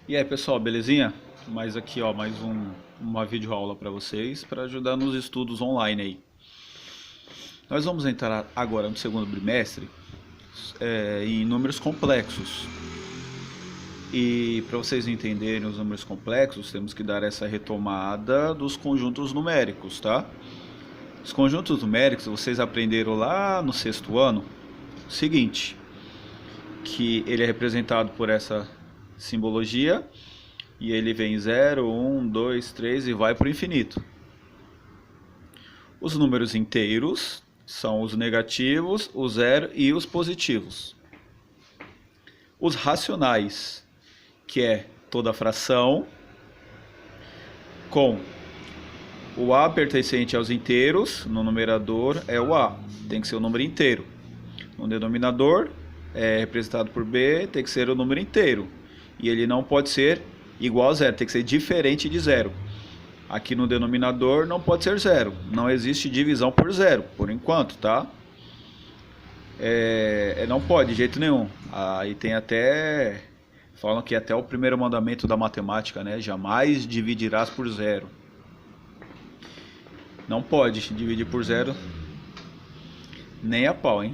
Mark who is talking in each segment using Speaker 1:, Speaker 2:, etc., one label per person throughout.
Speaker 1: E aí pessoal, belezinha? Mais aqui ó, uma videoaula para vocês, para ajudar nos estudos online aí. Nós vamos entrar agora no segundo bimestre em números complexos. E para vocês entenderem os números complexos, temos que dar essa retomada dos conjuntos numéricos, tá? Os conjuntos numéricos vocês aprenderam lá no sexto ano. Seguinte, que ele é representado por essa simbologia. E ele vem 0, 1, 2, 3 e vai para o infinito. Os números inteiros são os negativos, o zero e os positivos. Os racionais, que é toda fração, com o A pertencente aos inteiros, no numerador é o A, tem que ser o número inteiro. No denominador, é representado por B, tem que ser o número inteiro. E ele não pode ser igual a zero, tem que ser diferente de zero. Aqui no denominador não pode ser zero, não existe divisão por zero, por enquanto, tá? Não pode de jeito nenhum. Aí tem até, falam que até o primeiro mandamento da matemática, né? Jamais dividirás por zero. Não pode dividir por zero nem a pau, hein?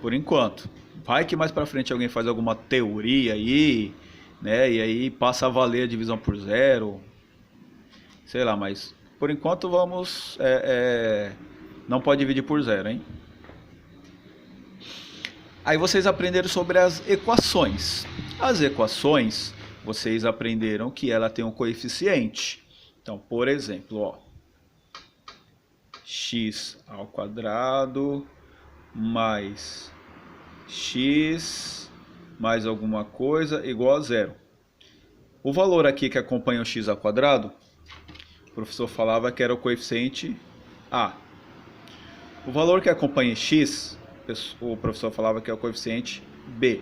Speaker 1: Por enquanto. Vai que mais pra frente alguém faz alguma teoria aí, né? E aí passa a valer a divisão por zero, sei lá, mas por enquanto vamos, não pode dividir por zero, hein? Aí vocês aprenderam sobre as equações. As equações, vocês aprenderam que ela tem um coeficiente. Então, por exemplo, ó, x ao quadrado mais x mais alguma coisa igual a zero. O valor aqui que acompanha o x ao quadrado, o professor falava que era o coeficiente a. O valor que acompanha x, o professor falava que é o coeficiente b.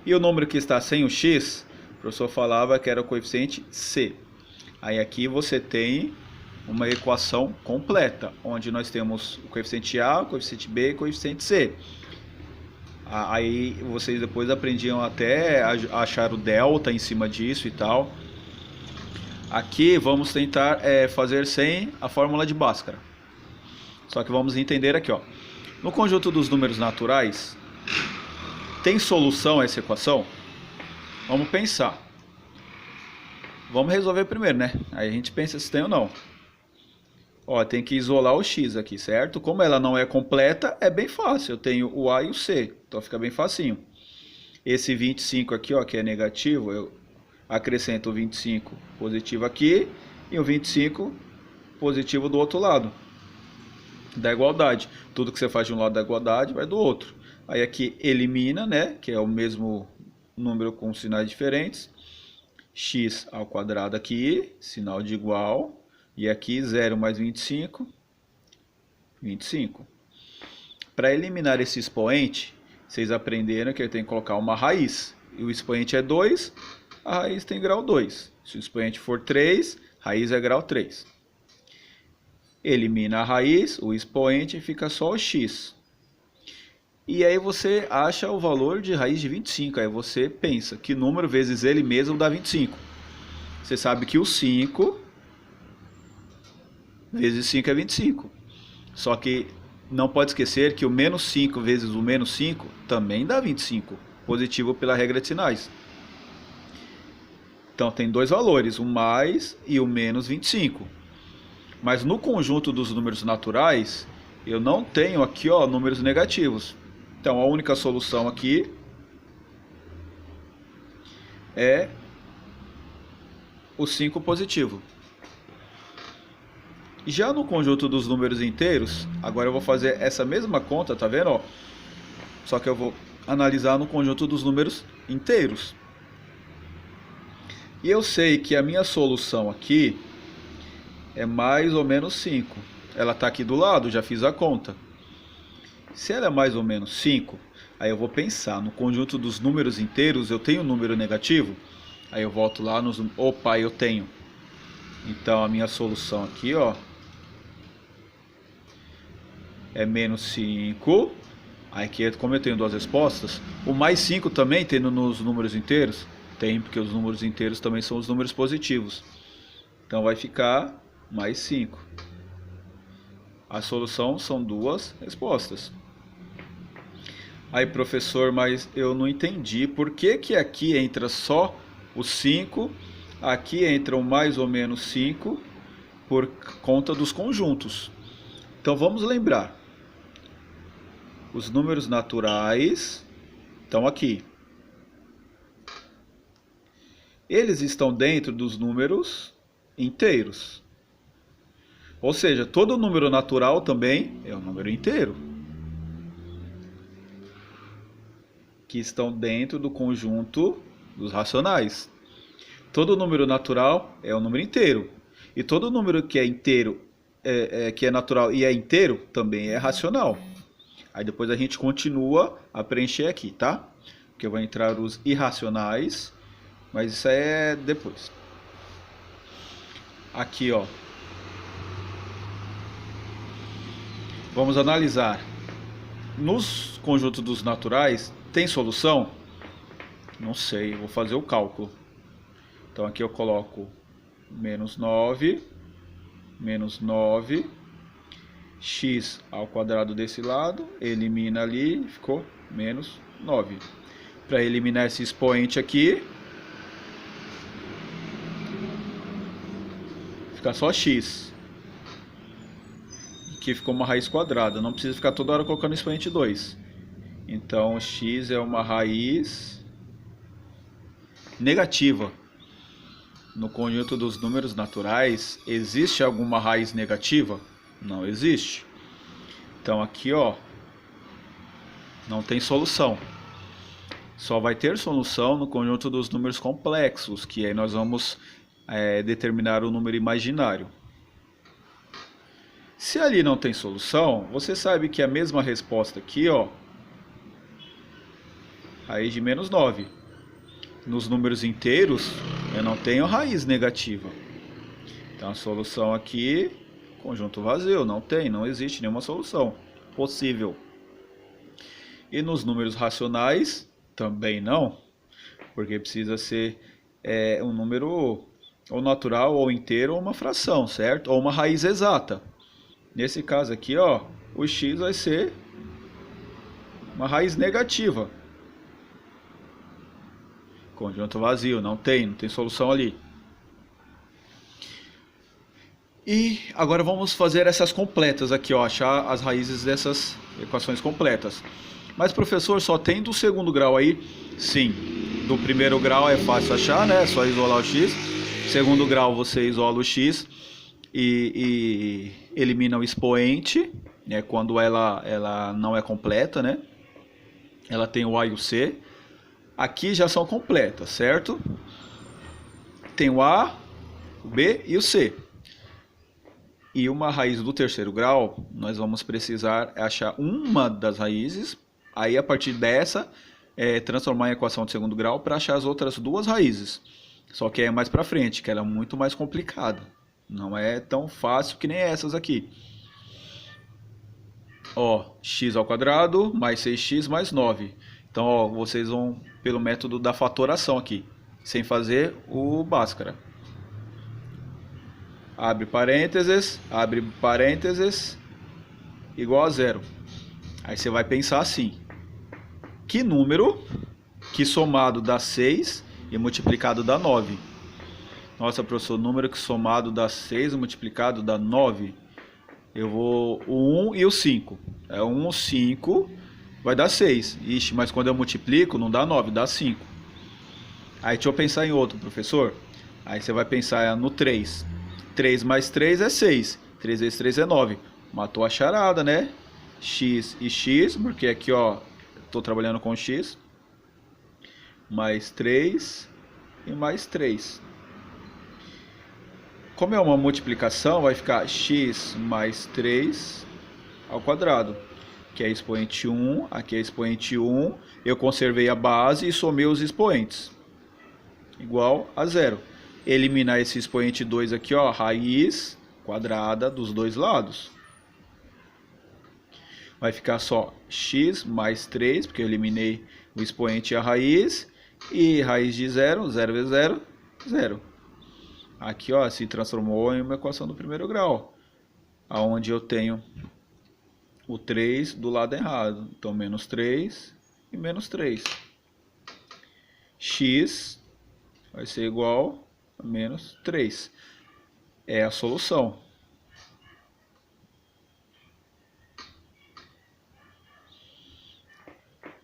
Speaker 1: E o número que está sem o x, o professor falava que era o coeficiente c. Aí aqui você tem uma equação completa, onde nós temos o coeficiente a, o coeficiente b e o coeficiente c. Aí vocês depois aprendiam até a achar o delta em cima disso e tal. Aqui vamos tentar fazer sem a fórmula de Bhaskara. Só que vamos entender aqui, ó. No conjunto dos números naturais, tem solução essa equação? Vamos pensar. Vamos resolver primeiro, né? Aí a gente pensa se tem ou não. Ó, tem que isolar o x aqui, certo? Como ela não é completa, é bem fácil. Eu tenho o a e o c, então fica bem facinho. Esse 25 aqui, ó, que é negativo, eu acrescento o 25 positivo aqui e o 25 positivo do outro lado da igualdade. Tudo que você faz de um lado da igualdade vai do outro. Aí aqui elimina, né, que é o mesmo número com sinais diferentes. X ao quadrado aqui, sinal de igual. E aqui 0 mais 25, 25. Para eliminar esse expoente, vocês aprenderam que eu tenho que colocar uma raiz. E o expoente é 2, a raiz tem grau 2. Se o expoente for 3, raiz é grau 3. Elimina a raiz, o expoente, fica só o x. E aí você acha o valor de raiz de 25. Aí você pensa que número vezes ele mesmo dá 25. Você sabe que o 5 vezes 5 é 25. Só que não pode esquecer que o menos 5 vezes o menos 5 também dá 25. Positivo pela regra de sinais. Então tem dois valores, o mais e o menos 25. Mas no conjunto dos números naturais, eu não tenho aqui, ó, números negativos. Então a única solução aqui é o 5 positivo. Já no conjunto dos números inteiros, agora eu vou fazer essa mesma conta, tá vendo? Ó? Só que eu vou analisar no conjunto dos números inteiros. E eu sei que a minha solução aqui é mais ou menos 5. Ela está aqui do lado, já fiz a conta. Se ela é mais ou menos 5, aí eu vou pensar, no conjunto dos números inteiros eu tenho um número negativo? Aí eu volto lá nos... Opa, eu tenho. Então a minha solução aqui, ó, é menos 5. Aqui, como eu tenho duas respostas, o mais 5 também tendo nos números inteiros, Tem, porque os números inteiros também são os números positivos. Então vai ficar mais 5. A solução são duas respostas. Aí, professor, mas eu não entendi. Por que que aqui entra só o 5, aqui entram mais ou menos 5, por conta dos conjuntos? Então vamos lembrar. Os números naturais estão aqui. Eles estão dentro dos números inteiros. Ou seja, todo número natural também é um número inteiro, que estão dentro do conjunto dos racionais. Todo número natural é um número inteiro. E todo número que é inteiro, que é natural e é inteiro, também é racional. Aí depois a gente continua a preencher aqui, tá? Porque vai entrar os irracionais, mas isso é depois. Aqui, ó. Vamos analisar. Nos conjuntos dos naturais, tem solução? Não sei, vou fazer o cálculo. Então aqui eu coloco menos 9, x ao quadrado desse lado, elimina ali, ficou menos 9. Para eliminar esse expoente aqui, fica só x. Aqui ficou uma raiz quadrada, não precisa ficar toda hora colocando expoente 2. Então x é uma raiz negativa. No conjunto dos números naturais, existe alguma raiz negativa? Não existe. Então aqui, ó, não tem solução. Só vai ter solução no conjunto dos números complexos, que aí nós vamos determinar o número imaginário. Se ali não tem solução, você sabe que a mesma resposta aqui, ó, raiz de menos 9. Nos números inteiros, eu não tenho raiz negativa. Então a solução aqui, conjunto vazio, não existe nenhuma solução possível. E nos números racionais, também não, porque precisa ser um número ou natural, ou inteiro, ou uma fração, certo? Ou uma raiz exata. Nesse caso aqui, ó, o x vai ser uma raiz negativa. Conjunto vazio, não tem solução ali. E agora vamos fazer essas completas aqui, ó, achar as raízes dessas equações completas. Mas, professor, só tem do segundo grau aí? Sim. Do primeiro grau é fácil achar, né? É só isolar o x. Segundo grau você isola o x e elimina o expoente, né? Quando ela não é completa, né? Ela tem o A e o C. Aqui já são completas, certo? Tem o A, o B e o C. E uma raiz do terceiro grau, nós vamos precisar achar uma das raízes. Aí, a partir dessa, transformar em equação de segundo grau para achar as outras duas raízes. Só que é mais para frente, que ela é muito mais complicada. Não é tão fácil que nem essas aqui. Ó, x ao quadrado mais 6x mais 9. Então, ó, vocês vão pelo método da fatoração aqui, sem fazer o Bhaskara. Abre parênteses, igual a zero. Aí você vai pensar assim: que número que somado dá 6 e multiplicado dá 9? Nossa, professor, número que somado dá 6 e multiplicado dá 9? Eu vou o 1 e o 5. É 1, 5, vai dar 6. Ixi, mas quando eu multiplico não dá 9, dá 5. Aí deixa eu pensar em outro, professor. Aí você vai pensar no 3. 3 mais 3 é 6. 3 vezes 3 é 9. Matou a charada, né? X e x, porque aqui, ó, estou trabalhando com x. Mais 3 e mais 3. Como é uma multiplicação, vai ficar x mais 3 ao quadrado. Que é expoente 1, aqui é expoente 1. Eu conservei a base e somei os expoentes. Igual a zero. Eliminar esse expoente 2 aqui, ó, raiz quadrada dos dois lados. Vai ficar só x mais 3, porque eu eliminei o expoente e a raiz. E raiz de 0, 0 vezes 0, 0. Aqui, ó, se transformou em uma equação do primeiro grau, onde eu tenho o 3 do lado errado. Então, menos 3 e menos 3. X vai ser igual a menos 3. É a solução.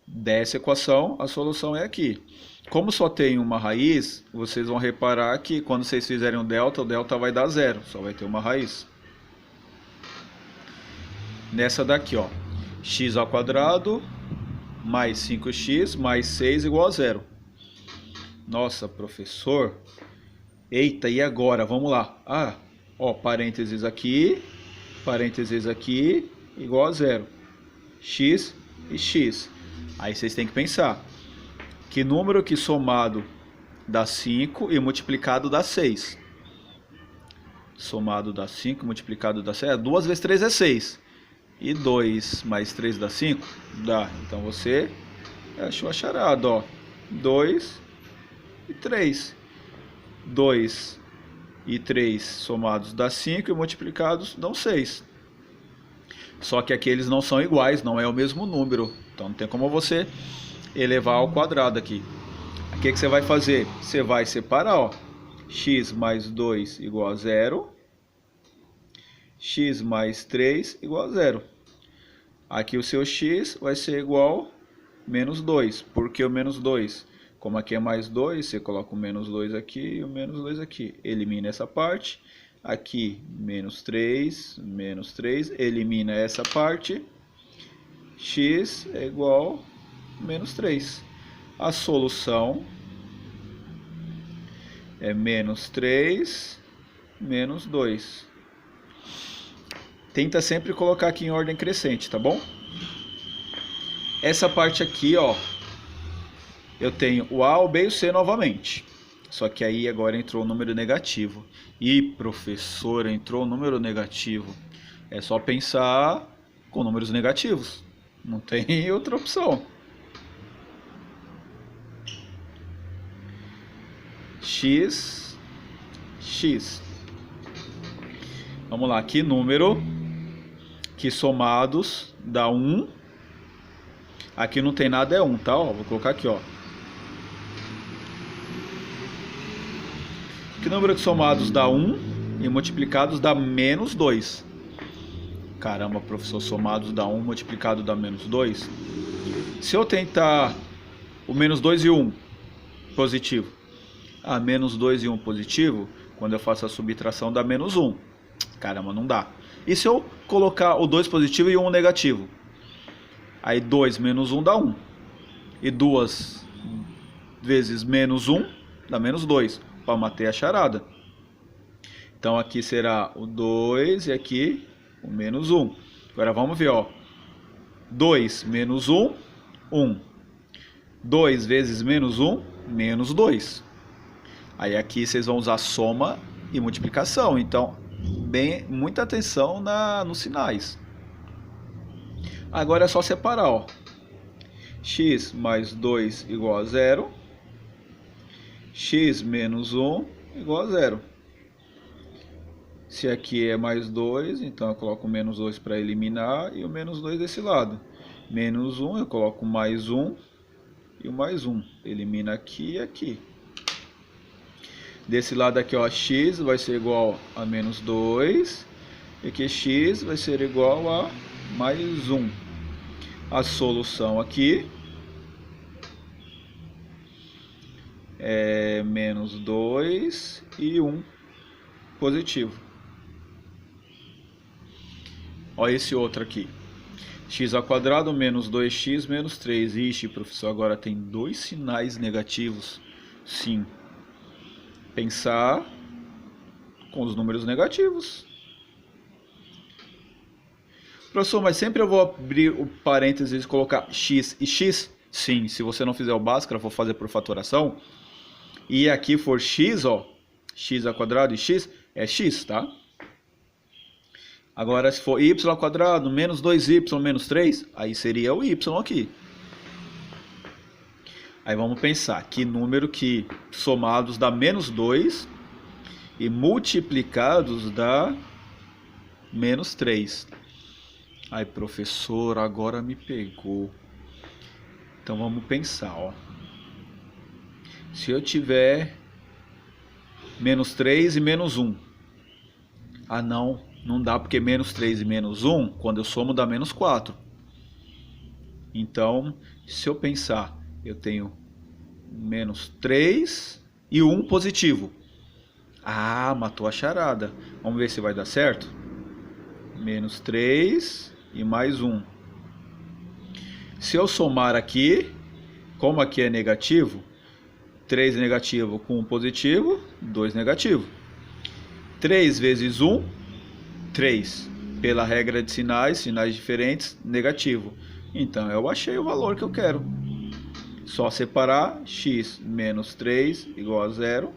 Speaker 1: Dessa equação, a solução é aqui. Como só tem uma raiz, vocês vão reparar que quando vocês fizerem o delta vai dar zero. Só vai ter uma raiz. Nessa daqui, ó, x ao quadrado mais 5x mais 6 igual a zero. Nossa, professor. Eita, e agora? Vamos lá. Ah, ó, parênteses aqui, igual a zero. X e x. Aí vocês têm que pensar. Que número que somado dá 5 e multiplicado dá 6? Somado dá 5 e multiplicado dá 6. 2 vezes 3 é 6. E 2 mais 3 dá 5? Dá. Então você achou a charada, ó. 2 e 3. 2 e 3 somados dá 5 e multiplicados dão 6. Só que aqui eles não são iguais, não é o mesmo número. Então não tem como você elevar ao quadrado aqui. O que você vai fazer? Você vai separar, ó. X mais 2 igual a 0. X mais 3 igual a 0. Aqui o seu x vai ser igual a menos 2. Por que o menos 2? Como aqui é mais 2, você coloca o menos 2 aqui e o menos 2 aqui. Elimina essa parte. Aqui, menos 3, elimina essa parte. X é igual a menos 3. A solução é menos 3, menos 2. Tenta sempre colocar aqui em ordem crescente, tá bom? Essa parte aqui, ó, eu tenho o A, o B e o C novamente. Só que aí agora entrou o número negativo. E professor, entrou o número negativo. É só pensar com números negativos. Não tem outra opção. X. Vamos lá, que número que somados dá 1. Aqui não tem nada, é 1, tá? Ó, vou colocar aqui, ó. Que número que somados dá 1 e multiplicados dá menos 2? Caramba, professor, somados dá 1, multiplicado dá menos 2. Se eu tentar o menos 2 e 1 positivo. Ah, menos 2 e 1 positivo, quando eu faço a subtração dá menos 1. Caramba, não dá. E se eu colocar o 2 positivo e o 1 negativo? Aí 2 menos 1 dá 1. E 2 vezes menos 1 dá menos 2. Para matar a charada. Então aqui será o 2 e aqui o menos 1. Agora vamos ver, ó. 2 menos 1, 1. 2 vezes menos 1, menos 2. Aí aqui vocês vão usar soma e multiplicação. Então, muita atenção nos sinais. Agora é só separar, ó. X mais 2 igual a 0. X menos 1 igual a 0. Se aqui é mais 2, então eu coloco menos 2 para eliminar e o menos 2 desse lado. Menos 1, eu coloco mais 1 e o mais 1. Elimina aqui e aqui. Desse lado aqui, ó, x vai ser igual a menos 2. E aqui x vai ser igual a mais 1. A solução aqui é menos 2 e 1 positivo. Olha esse outro aqui. X ao quadrado menos 2x menos 3. Ixi, professor, agora tem dois sinais negativos. Sim. Pensar com os números negativos. Professor, mas sempre eu vou abrir o parênteses e colocar x e x? Sim, se você não fizer o básico, eu vou fazer por fatoração. E aqui for x, ó, x ao quadrado e x, é x, tá? Agora, se for y ao quadrado menos 2y menos 3, aí seria o y aqui. Aí vamos pensar, que número que somados dá menos 2 e multiplicados dá menos 3. Aí, professor, agora me pegou. Então vamos pensar, ó. Se eu tiver menos 3 e menos 1. Ah, não dá porque menos 3 e menos 1, quando eu somo dá menos 4. Então, se eu pensar, eu tenho menos 3 e 1 positivo. Ah, matou a charada. Vamos ver se vai dar certo? Menos 3 e mais 1. Se eu somar aqui, como aqui é negativo, 3 negativo com 1 positivo, 2 negativo. 3 vezes 1, 3. Pela regra de sinais diferentes, negativo. Então eu achei o valor que eu quero. Só separar x menos 3 igual a 0.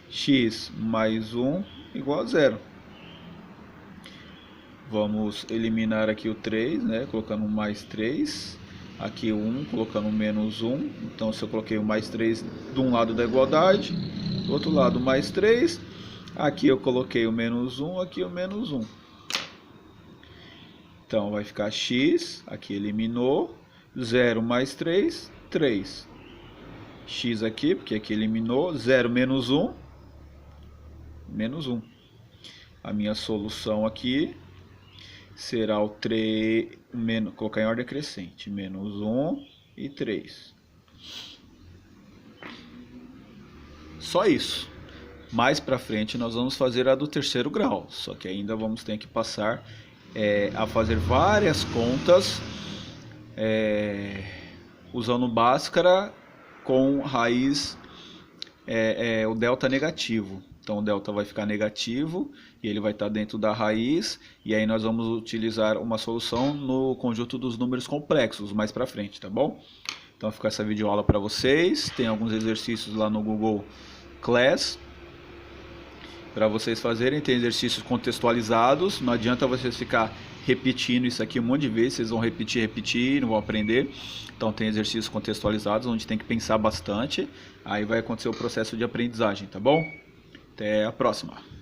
Speaker 1: X mais 1 igual a 0. Vamos eliminar aqui o 3, né? Colocando mais 3. Aqui o 1, colocando menos 1. Então se eu coloquei o mais 3 de um lado da igualdade, do outro lado mais 3. Aqui eu coloquei o menos 1, aqui o menos 1. Então vai ficar x, aqui eliminou, 0 mais 3, 3. X aqui, porque aqui eliminou, 0 menos 1, menos 1. A minha solução aqui será o 3, colocar em ordem crescente, menos 1 e 3. Só isso. Mais para frente nós vamos fazer a do terceiro grau, só que ainda vamos ter que passar a fazer várias contas usando Bhaskara com raiz, o delta negativo. Então o delta vai ficar negativo e ele vai estar dentro da raiz, e aí nós vamos utilizar uma solução no conjunto dos números complexos mais para frente, tá bom? Então fica essa videoaula para vocês, tem alguns exercícios lá no Google Class para vocês fazerem, tem exercícios contextualizados, não adianta vocês ficar repetindo isso aqui um monte de vezes, vocês vão repetir, não vão aprender. Então tem exercícios contextualizados onde tem que pensar bastante, aí vai acontecer o processo de aprendizagem, tá bom? Até a próxima!